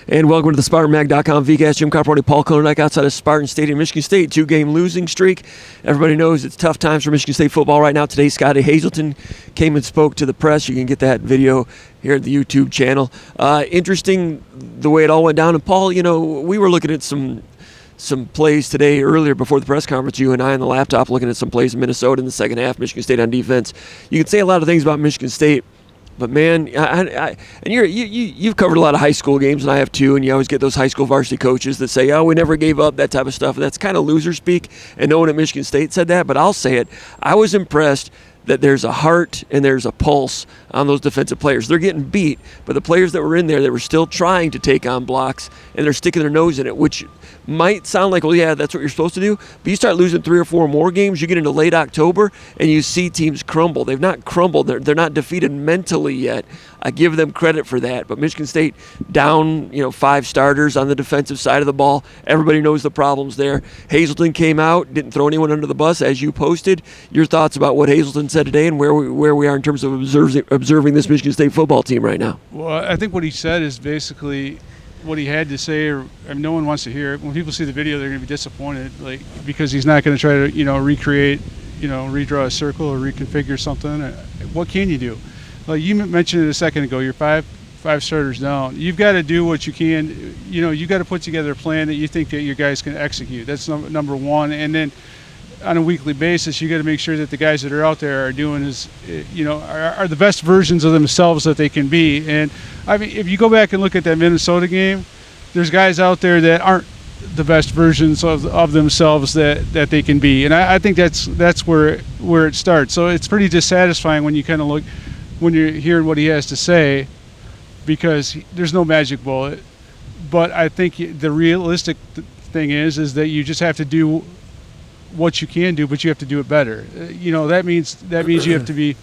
And welcome to the SpartanMag.com VCast. Jim Comparoni, Paul Konyndyk outside of Spartan Stadium, Michigan State. 2-game losing streak. Everybody knows it's tough times for Michigan State football right now. Today, Scotty Hazelton came and spoke to the press. You can get that video here at the YouTube channel. Interesting the way it all went down. And Paul, you know, we were looking at some plays today earlier before the press conference, you and I on the laptop looking at some plays in Minnesota in the second half, Michigan State on defense. You can say a lot of things about Michigan State, but man, and you've covered a lot of high school games, and I have too, and you always get those high school varsity coaches that say, oh, we never gave up, that type of stuff. And that's kind of loser speak, and no one at Michigan State said that, but I'll say it. I was impressed that there's a heart and there's a pulse on those defensive players. They're getting beat, but the players that were in there, they were still trying to take on blocks, and they're sticking their nose in it, which might sound like, well, yeah, that's what you're supposed to do, but you start losing 3 or 4 more games, you get into late October, and you see teams crumble. They've not crumbled. They're not defeated mentally yet. I give them credit for that, but Michigan State down, 5 starters on the defensive side of the ball. Everybody knows the problems there. Hazelton came out, didn't throw anyone under the bus, as you posted. Your thoughts about what Hazelton said today and where we are in terms of observing this Michigan State football team right now? Well, I think what he said is basically what he had to say, no one wants to hear it. When people see the video, they're going to be disappointed, because he's not going to try to, recreate, redraw a circle or reconfigure something. What can you do? Like you mentioned it a second ago, you're five starters down. You've got to do what you can. You've got to put together a plan that you think that your guys can execute. That's number one. And then on a weekly basis, you got to make sure that the guys that are out there are doing are the best versions of themselves that they can be. And I mean, if you go back and look at that Minnesota game, there's guys out there that aren't the best versions of themselves that they can be. And I think that's where it starts. So it's pretty dissatisfying when you kind of look, when you're hearing what he has to say, because there's no magic bullet. But I think the realistic thing is that you just have to do what you can do, but you have to do it better. That means you have to be,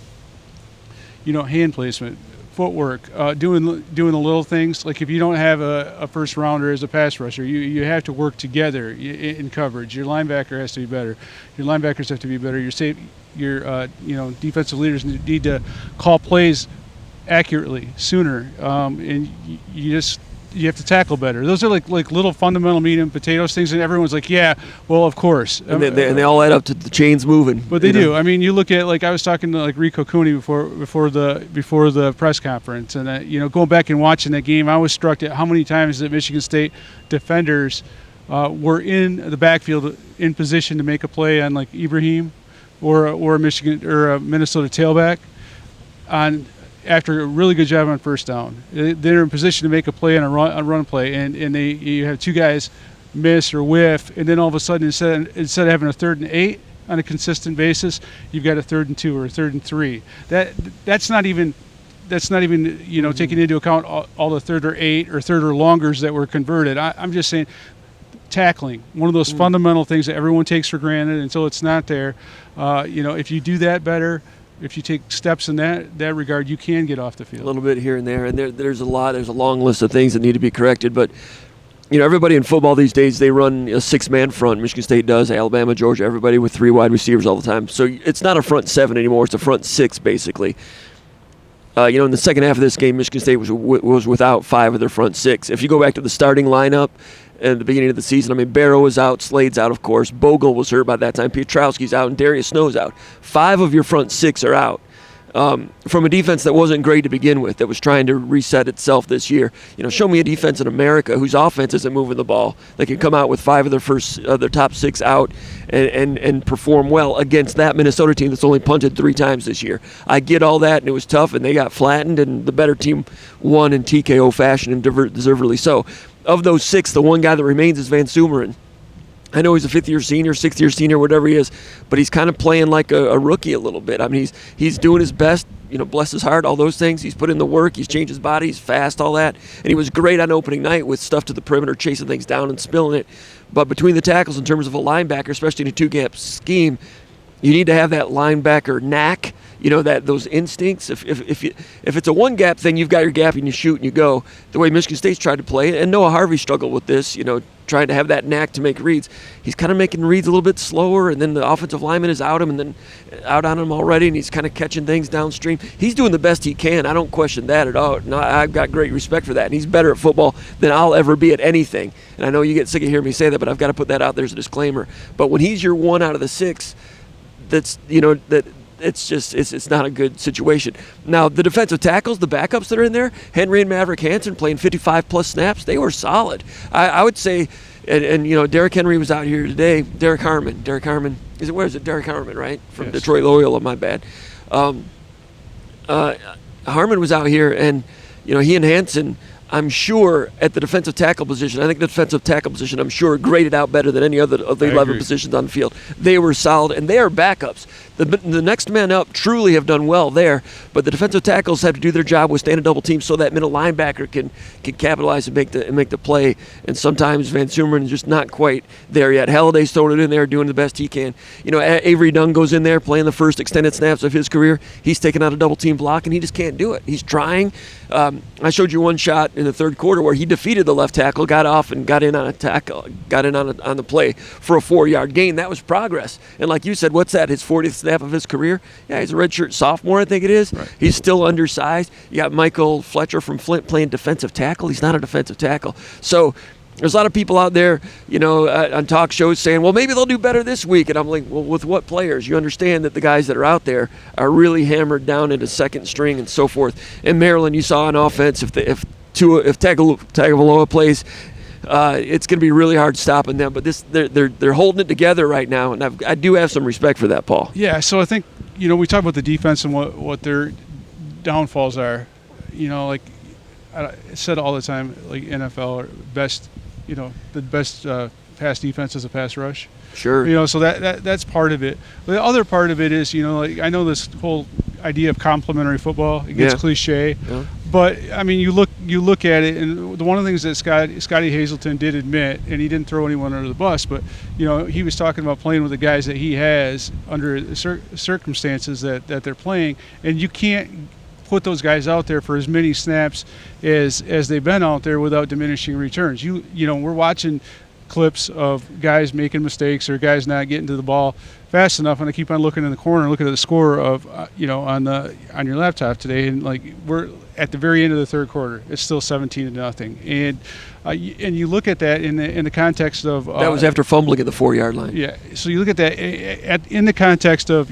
hand placement, footwork, doing the little things. Like if you don't have a first rounder as a pass rusher, you have to work together in coverage. Your linebacker has to be better. Your linebackers have to be better. Your defensive leaders need to call plays accurately sooner, and you have to tackle better. Those are like little fundamental meat and potatoes things, and everyone's like, yeah, well, of course. And they all add up to the chains moving. But they do. I mean, you look at, I was talking to Rico Cooney before the press conference, and going back and watching that game, I was struck at how many times that Michigan State defenders were in the backfield in position to make a play on Ibrahim or a Minnesota tailback after a really good job on first down. They're in position to make a play on a run play, and you have 2 guys miss or whiff, and then all of a sudden instead of having a 3rd and 8 on a consistent basis, you've got a 3rd and 2 or a 3rd and 3. That's not even taking into account all the 3rd or 8 or 3rd or longers that were converted. I'm just saying, tackling, one of those fundamental things that everyone takes for granted until it's not there. If you do that better, if you take steps in that regard, you can get off the field. A little bit here and there, and there's a long list of things that need to be corrected. But everybody in football these days, they run a 6-man front. Michigan State does, Alabama, Georgia, everybody with 3 wide receivers all the time. So it's not a front 7 anymore; it's a front 6 basically. In the second half of this game, Michigan State was without 5 of their front 6. If you go back to the starting lineup at the beginning of the season, Barrow was out, Slade's out, of course. Bogle was hurt by that time. Pietrowski's out, and Darius Snow's out. 5 of your front 6 are out. From a defense that wasn't great to begin with, that was trying to reset itself this year. Show me a defense in America whose offense isn't moving the ball. They can come out with 5 of their top 6 out and perform well against that Minnesota team that's only punted 3 times this year. I get all that, and it was tough, and they got flattened, and the better team won in TKO fashion, and deservedly so. Of those 6, the one guy that remains is Van Sumeren. I know he's a 5th-year senior, 6th-year senior, whatever he is, but he's kind of playing like a rookie a little bit. He's doing his best, bless his heart, all those things. He's put in the work, he's changed his body, he's fast, all that. And he was great on opening night with stuff to the perimeter, chasing things down and spilling it. But between the tackles in terms of a linebacker, especially in a 2-gap scheme, You need to have that linebacker knack, that those instincts. If it's a one gap thing, you've got your gap and you shoot and you go. The way Michigan State's tried to play, and Noah Harvey struggled with this, trying to have that knack to make reads. He's kind of making reads a little bit slower, and then the offensive lineman is out on him already, and he's kind of catching things downstream. He's doing the best he can. I don't question that at all. No, I've got great respect for that, and he's better at football than I'll ever be at anything. And I know you get sick of hearing me say that, but I've got to put that out there as a disclaimer. But when he's your 1 out of the 6, that's it's not a good situation. Now the defensive tackles, the backups that are in there, Henry and Maverick Hansen playing 55 plus snaps, they were solid. I would say, and Derrick Henry was out here today. Derrick Harmon, where is it? Derrick Harmon, right? From Yes. Detroit Loyola, my bad. Harmon was out here, and he and Hansen, I'm sure, at the defensive tackle position, I think the defensive tackle position, I'm sure, graded out better than any other of the 11 positions on the field. They were solid, and they are backups. The next men up truly have done well there, but the defensive tackles have to do their job with standing double teams so that middle linebacker can capitalize and make the play. And sometimes Van Sumeren is just not quite there yet. Halliday's throwing it in there, doing the best he can. Avery Dunn goes in there playing the first extended snaps of his career. He's taking out a double team block, and he just can't do it. He's trying. I showed you one shot in the third quarter where he defeated the left tackle, got off and got in on a tackle, got in on the play for a 4-yard gain. That was progress. And like you said, what's that? His 40th snap of his career? Yeah, he's a redshirt sophomore, I think it is. Right. He's still undersized. You got Michael Fletcher from Flint playing defensive tackle. He's not a defensive tackle. So there's a lot of people out there, on talk shows saying, well, maybe they'll do better this week. And I'm like, well, with what players? You understand that the guys that are out there are really hammered down into second string and so forth. In Maryland, you saw on offense, if Tagovailoa plays, it's going to be really hard stopping them. But they're holding it together right now, and I do have some respect for that, Paul. Yeah, so I think, we talk about the defense and what their downfalls are. Like I said all the time, like NFL are best, the best pass defense is a pass rush. Sure. So that's part of it. The other part of it is, like I know this whole idea of complementary football. It gets cliche, but I mean, you look at it, and one of the things that Scotty Hazelton did admit, and he didn't throw anyone under the bus, but he was talking about playing with the guys that he has under circumstances that they're playing, and you can't put those guys out there for as many snaps as they've been out there without diminishing returns. We're watching clips of guys making mistakes or guys not getting to the ball fast enough, and I keep on looking in the corner and looking at the score of on your laptop today, and like we're at the very end of the third quarter, it's still 17-0, and you look at that in the context of that was after fumbling at the 4-yard line. Yeah, so you look at that in the context of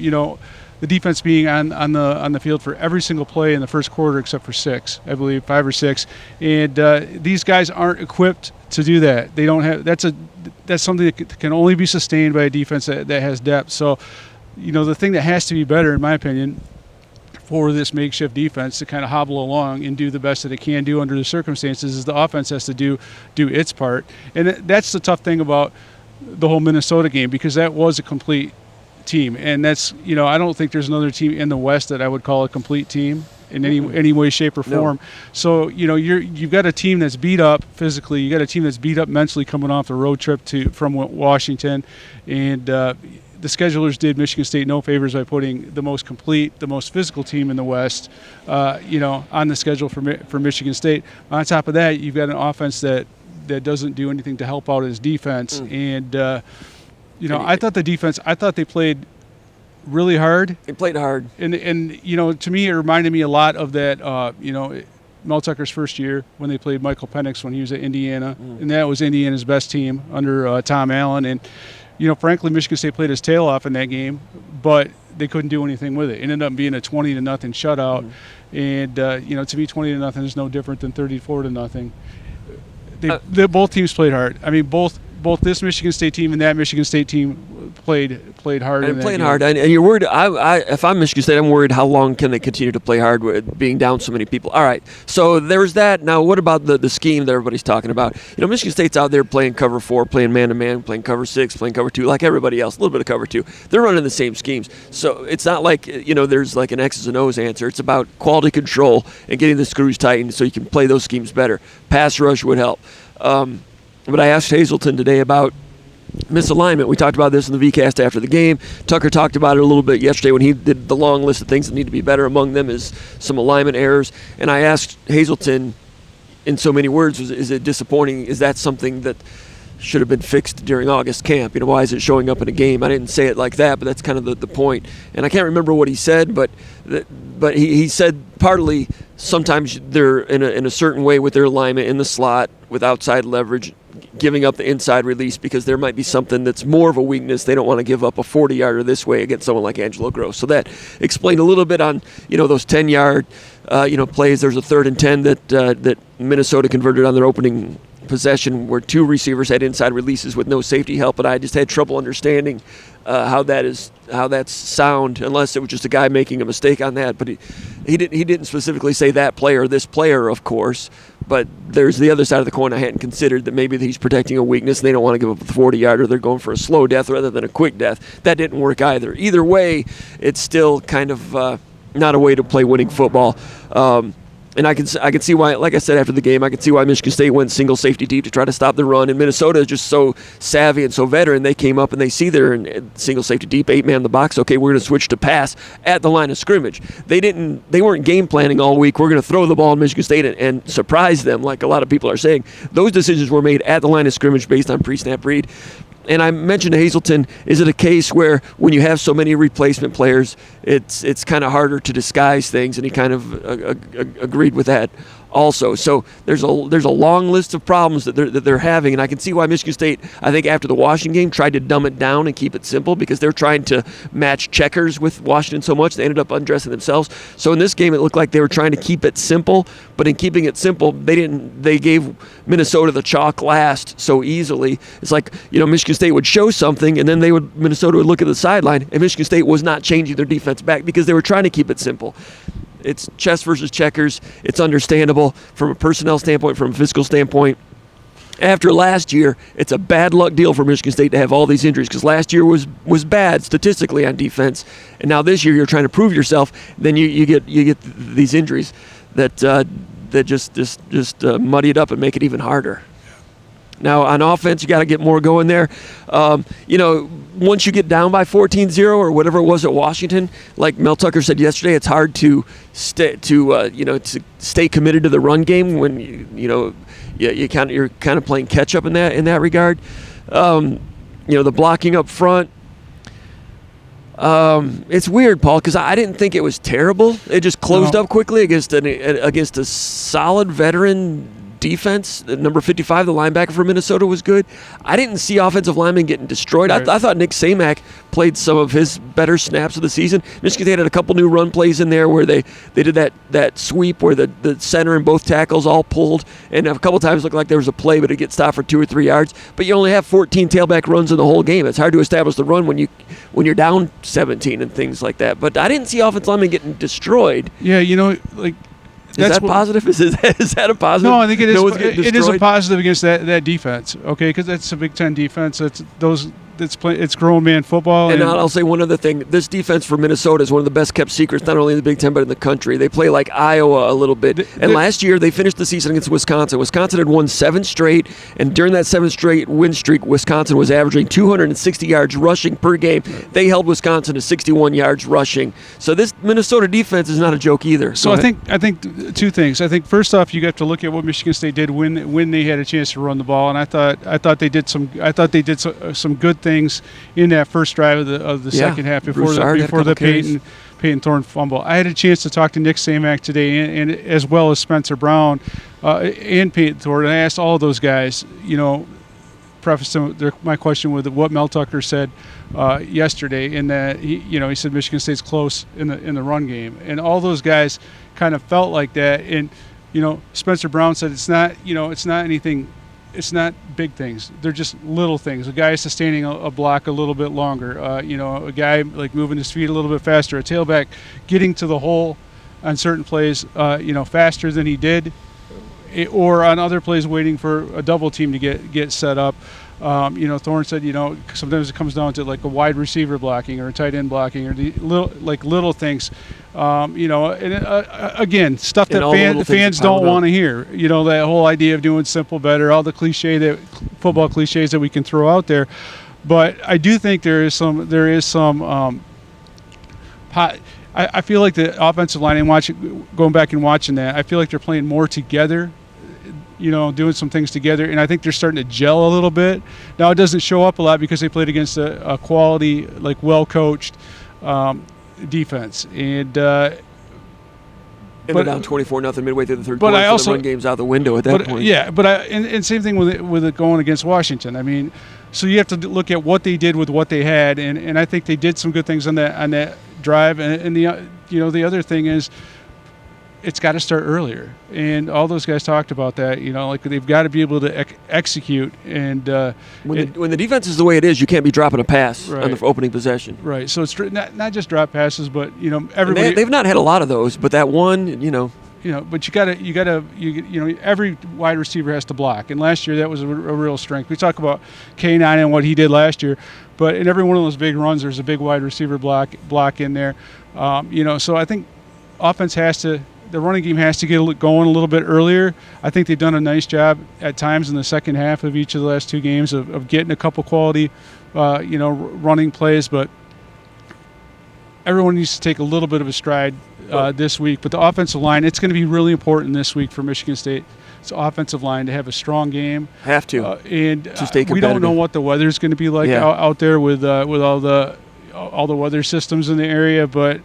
the defense being on the field for every single play in the first quarter except for 6, I believe, 5 or 6, and these guys aren't equipped to do that. They don't have. That's something that can only be sustained by a defense that has depth. So, the thing that has to be better, in my opinion, for this makeshift defense to kind of hobble along and do the best that it can do under the circumstances is the offense has to do its part. And that's the tough thing about the whole Minnesota game, because that was a complete team, and that's I don't think there's another team in the West that I would call a complete team in any way, shape, or form. No. So you've got a team that's beat up physically, you got a team that's beat up mentally coming off the road trip from Washington, and the schedulers did Michigan State no favors by putting the most complete, the most physical team in the West, on the schedule for Michigan State. On top of that, you've got an offense that doesn't do anything to help out his defense, and I thought they played really hard. They played hard. And to me, it reminded me a lot of that, Mel Tucker's first year when they played Michael Penix when he was at Indiana. And that was Indiana's best team under Tom Allen. And, frankly, Michigan State played his tail off in that game, but they couldn't do anything with it. It ended up being a 20-0 shutout. And, to me, 20-0 is no different than 34-0. Both teams played hard. I mean, both this Michigan State team and that Michigan State team played hard. And playing hard, and you're worried. If I'm Michigan State, I'm worried how long can they continue to play hard with being down so many people. All right, so there's that. Now, what about the scheme that everybody's talking about? Michigan State's out there playing cover 4, playing man-to-man, playing cover 6, playing cover 2, like everybody else. A little bit of cover 2. They're running the same schemes. So it's not like there's like an X's and O's answer. It's about quality control and getting the screws tightened so you can play those schemes better. Pass rush would help. But I asked Hazelton today about misalignment. We talked about this in the VCast after the game. Tucker talked about it a little bit yesterday when he did the long list of things that need to be better. Among them is some alignment errors. And I asked Hazelton, in so many words, is it disappointing? Is that something that should have been fixed during August camp? Why is it showing up in a game? I didn't say it like that, but that's kind of the point. And I can't remember what he said, but he said partly sometimes they're in a certain way with their alignment in the slot with outside leverage, giving up the inside release because there might be something that's more of a weakness. They don't want to give up a 40-yarder this way against someone like Angelo Gross. So that explained a little bit on those 10-yard plays. There's a 3rd and 10 that Minnesota converted on their opening possession where 2 receivers had inside releases with no safety help, and I just had trouble understanding how that's sound, unless it was just a guy making a mistake on that. But he didn't specifically say that player or this player, of course. But there's the other side of the coin I hadn't considered, that maybe he's protecting a weakness. They don't want to give up a 40-yarder. They're going for a slow death rather than a quick death. That didn't work either. Either way, it's still kind of not a way to play winning football. And I can see why, like I said after the game, I can see why Michigan State went single safety deep to try to stop the run. And Minnesota is just so savvy and so veteran. They came up and they see they're in single safety deep, 8-man in the box. Okay, we're going to switch to pass at the line of scrimmage. They weren't game planning all week. We're going to throw the ball in Michigan State and surprise them, like a lot of people are saying. Those decisions were made at the line of scrimmage based on pre-snap read. And I mentioned to Hazelton, is it a case where when you have so many replacement players, it's kind of harder to disguise things? And he kind of agreed with that also. So there's a long list of problems that they're having, and I can see why Michigan State, I think after the Washington game, tried to dumb it down and keep it simple because they're trying to match checkers with Washington so much they ended up undressing themselves. So in this game, it looked like they were trying to keep it simple, but in keeping it simple, they gave Minnesota the chalk last so easily. It's like, Michigan State would show something, and then Minnesota would look at the sideline, and Michigan State was not changing their defense back because they were trying to keep it simple. It's chess versus checkers. It's understandable from a personnel standpoint, from a physical standpoint. After last year, it's a bad luck deal for Michigan State to have all these injuries because last year was bad statistically on defense, and now this year you're trying to prove yourself. Then you get these injuries that just muddy it up and make it even harder. Now, on offense, you got to get more going there. Once you get down by 14-0 or whatever it was at Washington, like Mel Tucker said yesterday, it's hard to stay committed to the run game when you're kind of playing catch up in that regard. The blocking up front. It's weird, Paul, because I didn't think it was terrible. It just closed up quickly against a solid veteran defense. Number 55, the linebacker for Minnesota, was good. I didn't see offensive linemen getting destroyed. Right. I thought Nick Schematic played some of his better snaps of the season. Michigan State had a couple new run plays in there where they did that sweep where the center and both tackles all pulled, and a couple times looked like there was a play, but it gets stopped for 2 or 3 yards. But you only have 14 tailback runs in the whole game. It's hard to establish the run when you're down 17 and things like that. But I didn't see offensive linemen getting destroyed. Yeah, Is that positive? Is that a positive? No, I think it is. It is a positive against that defense. Okay, because that's a Big Ten defense. It's grown man football. And I'll say one other thing. This defense for Minnesota is one of the best kept secrets, not only in the Big Ten but in the country. They play like Iowa a little bit. And last year they finished the season against Wisconsin. Wisconsin had won 7 straight, and during that 7 straight win streak, Wisconsin was averaging 260 yards rushing per game. They held Wisconsin to 61 yards rushing. So this Minnesota defense is not a joke either. So I think 2 things. I think first off, you got to look at what Michigan State did when they had a chance to run the ball, and I thought they did some good things in that first drive of the second half before the Peyton Thorne fumble. I had a chance to talk to Nick Schematic today, and as well as Spencer Brown and Peyton Thorne. And I asked all of those guys, prefaced my question with what Mel Tucker said yesterday, in that he said Michigan State's close in the run game, and all those guys kind of felt like that. And Spencer Brown said it's not anything. It's not big things. They're just little things. A guy sustaining a block a little bit longer. A guy like moving his feet a little bit faster. A tailback getting to the hole on certain plays, faster than he did, or on other plays waiting for a double team to get set up. Thorne said, sometimes it comes down to like a wide receiver blocking or a tight end blocking or the little things. Again, stuff that the fans don't want to hear. That whole idea of doing simple better, all the football cliches that we can throw out there. But I do think there is some. I feel like the offensive line, and going back and watching that, I feel like they're playing more together. Doing some things together, and I think they're starting to gel a little bit. Now it doesn't show up a lot because they played against a quality, like well-coached defense, and they're down 24-0 midway through the third quarter. The run game's out the window at that point. Yeah, and same thing with it going against Washington. I mean, so you have to look at what they did with what they had, and I think they did some good things on that drive. And the other thing is, it's got to start earlier, and all those guys talked about that. Like they've got to be able to execute. And when the defense is the way it is, you can't be dropping a pass on the opening possession. Right. So it's not just drop passes, but everybody. They've not had a lot of those, but that one, But every wide receiver has to block, and last year that was a real strength. We talk about K9 and what he did last year, but in every one of those big runs, there's a big wide receiver block in there. So I think the running game has to get going a little bit earlier. I think they've done a nice job at times in the second half of each of the last two games of getting a couple quality, running plays. But everyone needs to take a little bit of a stride this week. But the offensive line, it's going to be really important this week for Michigan State. It's offensive line to have a strong game. Have to. And to stay competitive. We don't know what the weather's going to be like out there with all the weather systems in the area, but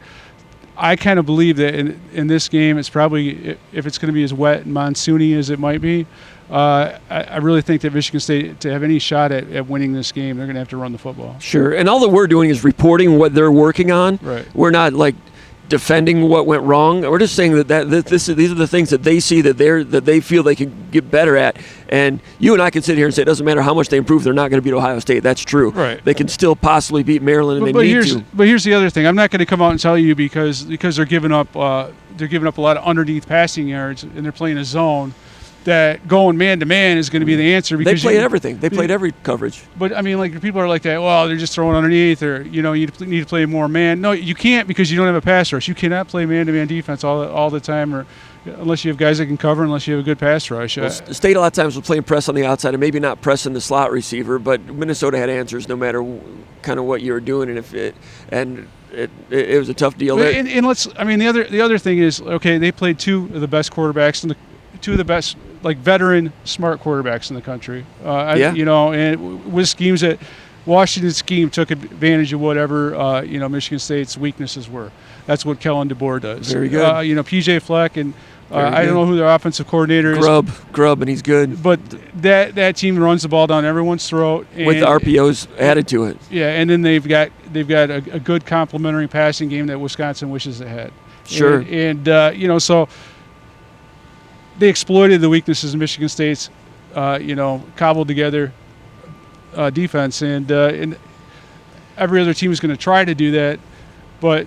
I kind of believe that in this game, it's probably, if it's going to be as wet and monsoony as it might be, I really think that Michigan State, to have any shot at winning this game, they're going to have to run the football. Sure, and all that we're doing is reporting what they're working on. Right. We're not defending what went wrong. We're just saying these are the things that they see that they feel they can get better at. And you and I can sit here and say it doesn't matter how much they improve, they're not going to beat Ohio State. That's true. Right. They can still possibly beat Maryland, and But here's the other thing. I'm not going to come out and tell you because they're giving up a lot of underneath passing yards and they're playing a zone, that going man-to-man is going to be the answer. Because they played everything. They played every coverage. But, I mean, people are like that, well, they're just throwing underneath, or, you need to play more man. No, you can't, because you don't have a pass rush. You cannot play man-to-man defense all the time, or unless you have guys that can cover, unless you have a good pass rush. Well, State a lot of times was playing press on the outside and maybe not pressing the slot receiver, but Minnesota had answers no matter kind of what you were doing, and it was a tough deal there. And the other thing is, okay, they played two of the best quarterbacks two of the best, veteran, smart quarterbacks in the country. And with schemes that Washington's scheme took advantage of whatever Michigan State's weaknesses were. That's what Kellen DeBoer does. Very good. PJ Fleck and I don't know who their offensive coordinator is. Grubb, and he's good. But that team runs the ball down everyone's throat with the RPOs added to it. Yeah, and then they've got a good complementary passing game that Wisconsin wishes it had. Sure. And so they exploited the weaknesses of Michigan State's, cobbled together defense, and every other team is going to try to do that, but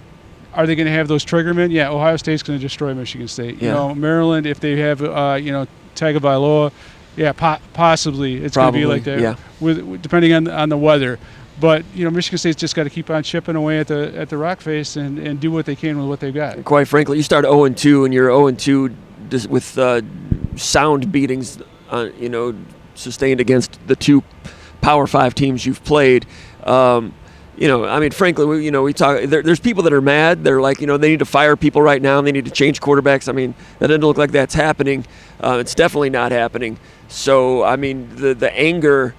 are they going to have those triggermen? Yeah, Ohio State's going to destroy Michigan State. Yeah. Maryland, if they have, Tagovailoa, yeah, possibly it's going to be like that. Yeah. With depending on the weather. But Michigan State's just got to keep on chipping away at the rock face and do what they can with what they've got. Quite frankly, you start 0-2 and you're 0-2 with sound beatings, sustained against the two Power 5 teams you've played. Frankly, we talk. There's people that are mad. They're like, they need to fire people right now, and they need to change quarterbacks. I mean, that doesn't look like that's happening. It's definitely not happening. So, the anger.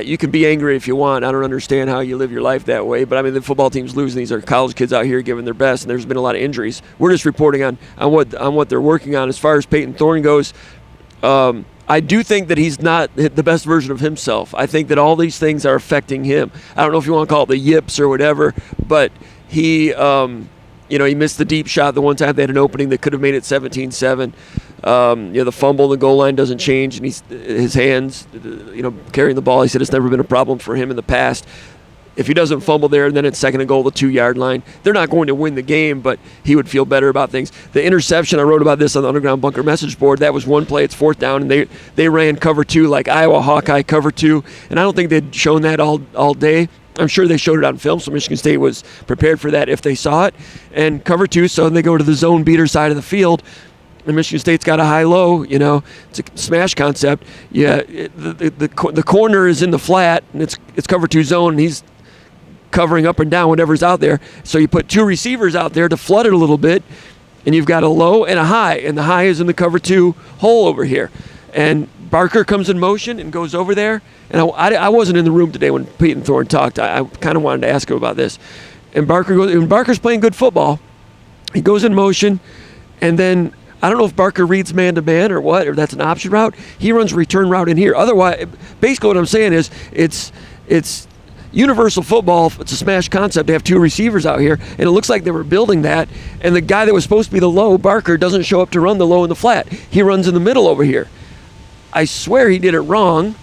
You can be angry if you want. I don't understand how you live your life that way. But, the football team's losing. These are college kids out here giving their best, and there's been a lot of injuries. We're just reporting on what they're working on. As far as Peyton Thorne goes, I do think that he's not the best version of himself. I think that all these things are affecting him. I don't know if you want to call it the yips or whatever, but he missed the deep shot the one time they had an opening that could have made it 17-7. The fumble, the goal line doesn't change, and his hands, carrying the ball. He said it's never been a problem for him in the past. if he doesn't fumble there, then it's second and goal, the 2-yard line. They're not going to win the game, but he would feel better about things. The interception, I wrote about this on the Underground Bunker message board. That was one play. It's 4th down, and they ran cover 2 like Iowa Hawkeye cover 2, and I don't think they'd shown that all day. I'm sure they showed it on film, so Michigan State was prepared for that if they saw it. And cover 2, so they go to the zone beater side of the field. And Michigan State's got a high-low, it's a smash concept. Yeah, the corner is in the flat, and it's cover 2 zone, and he's covering up and down whatever's out there. So you put 2 receivers out there to flood it a little bit, and you've got a low and a high, and the high is in the cover 2 hole over here. And Barker comes in motion and goes over there. And I wasn't in the room today when Pete and Thorne talked. I kind of wanted to ask him about this. And Barker's playing good football. He goes in motion, and then I don't know if Barker reads man-to-man or what, or that's an option route. He runs a return route in here. Otherwise, basically what I'm saying is it's universal football. It's a smash concept. They have 2 receivers out here, and it looks like they were building that. And the guy that was supposed to be the low, Barker, doesn't show up to run the low in the flat. He runs in the middle over here. I swear he did it wrong.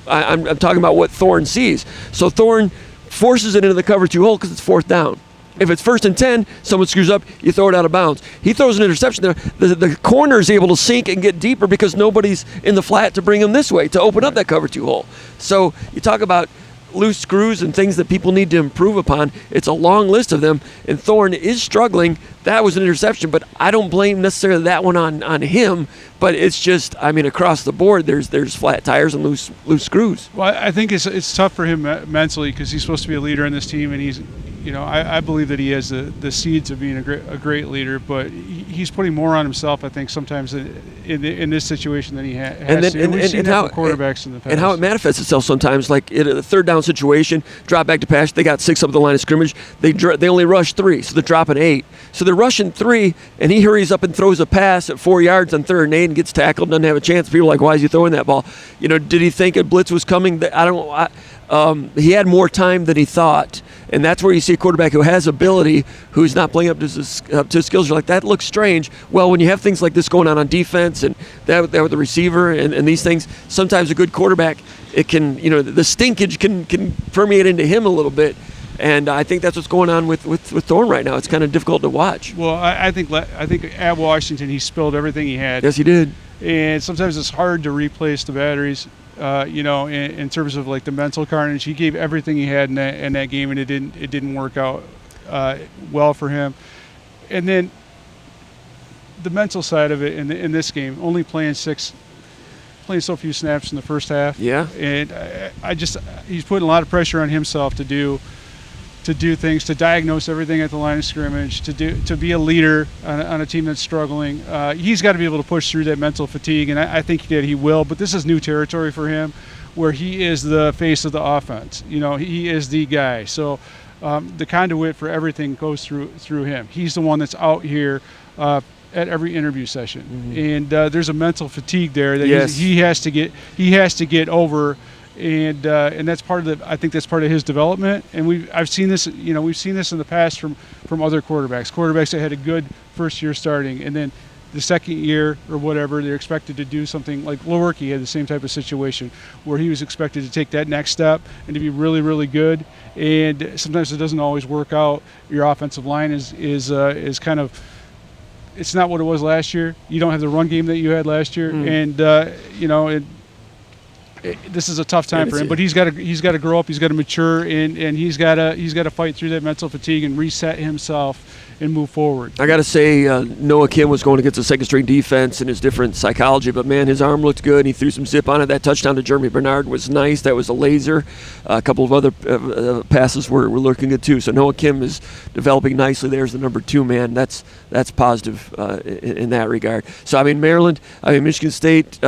I'm talking about what Thorne sees. So Thorne forces it into the cover 2 hole because it's 4th down. If it's 1st and 10, someone screws up, you throw it out of bounds. He throws an interception there. The corner is able to sink and get deeper because nobody's in the flat to bring him this way, to open up that cover 2 hole. So you talk about loose screws and things that people need to improve upon. It's a long list of them, and Thorne is struggling. That was an interception, but I don't blame necessarily that one on him, but it's just, across the board, there's flat tires and loose screws. Well, I think it's tough for him mentally because he's supposed to be a leader in this team, and he's, I believe that he has the seeds of being a great leader, but he's putting more on himself, I think, sometimes in this situation than he has to. And we've seen that for quarterbacks in the past. And how it manifests itself sometimes, like in a 3rd down situation, drop back to pass, they got 6 up the line of scrimmage, they only rush 3, so they're dropping 8. So they're rushing 3, and he hurries up and throws a pass at 4 yards on 3rd and 8 and gets tackled, doesn't have a chance. People are like, why is he throwing that ball? Did he think a blitz was coming? I don't know. He had more time than he thought, and that's where you see a quarterback who has ability, who's not playing up to his skills. You're like, that looks strange. Well, when you have things like this going on defense, and that with the receiver and these things, sometimes a good quarterback, it can, the stinkage can permeate into him a little bit. And I think that's what's going on with Thorne right now. It's kind of difficult to watch. Well, I think at Washington he spilled everything he had. Yes, he did. And sometimes it's hard to replace the batteries. In terms of like the mental carnage, he gave everything he had in that game, and it didn't work out well for him. And then the mental side of it in this game, only playing so few snaps in the first half. Yeah. And he's putting a lot of pressure on himself to do things, to diagnose everything at the line of scrimmage, to be a leader on a team that's struggling. He's got to be able to push through that mental fatigue, and I think that he will. But this is new territory for him, where he is the face of the offense. He is the guy. So the conduit for everything goes through him. He's the one that's out here at every interview session, and there's a mental fatigue there that yes. he has to get over. And that's part of I think that's part of his development. And I've seen this, we've seen this in the past from other quarterbacks that had a good first year starting, and then the second year or whatever, they're expected to do something like Lewerke had the same type of situation where he was expected to take that next step and to be really, really good. And sometimes it doesn't always work out. Your offensive line is kind of, it's not what it was last year. You don't have the run game that you had last year, and this is a tough time for him, but he's got to grow up. He's got to mature, and he's got to fight through that mental fatigue and reset himself and move forward. I got to say, Noah Kim was going against a second-string defense and his different psychology, but man, his arm looked good. He threw some zip on it. That touchdown to Jeremy Bernard was nice. That was a laser. A couple of other passes were looking good too. So Noah Kim is developing nicely. There's the number 2 man. That's positive in that regard. So Michigan State.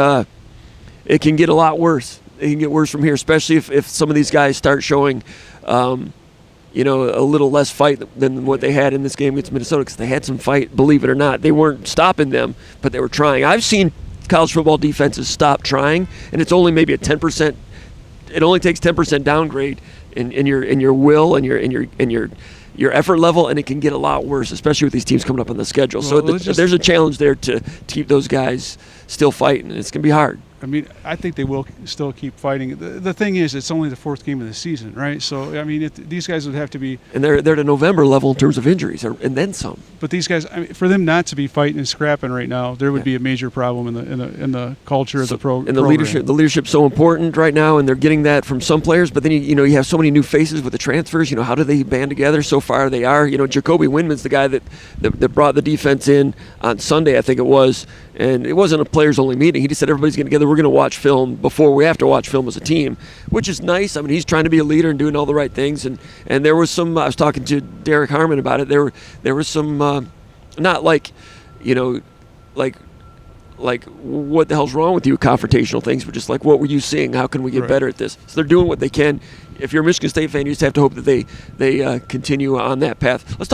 It can get a lot worse. It can get worse from here, especially if some of these guys start showing, a little less fight than what they had in this game against Minnesota, because they had some fight, believe it or not. They weren't stopping them, but they were trying. I've seen college football defenses stop trying, and it's only maybe a 10%. It only takes 10% downgrade in your will and your effort level, and it can get a lot worse, especially with these teams coming up on the schedule. So there's a challenge there to keep those guys still fighting, and it's going to be hard. I mean, I think they will still keep fighting. The thing is, it's only the 4th game of the season, right? So, I mean, these guys would have to be. And they're at a November level in terms of injuries, and then some. But these guys, I mean, for them not to be fighting and scrapping right now, there would be a major problem in the culture of the program. And the leadership's so important right now, and they're getting that from some players. But then you have so many new faces with the transfers. How do they band together? So far, they are. Jacoby Windman's the guy that brought the defense in on Sunday, I think it was. And it wasn't a players-only meeting. He just said everybody's getting together. We're going to watch film before we have to watch film as a team, which is nice. I mean, he's trying to be a leader and doing all the right things. And there was some. I was talking to Derek Harmon about it. There was some, not like what the hell's wrong with you confrontational things, but just like what were you seeing? How can we get better at this? So they're doing what they can. If you're a Michigan State fan, you just have to hope that they continue on that path. Let's talk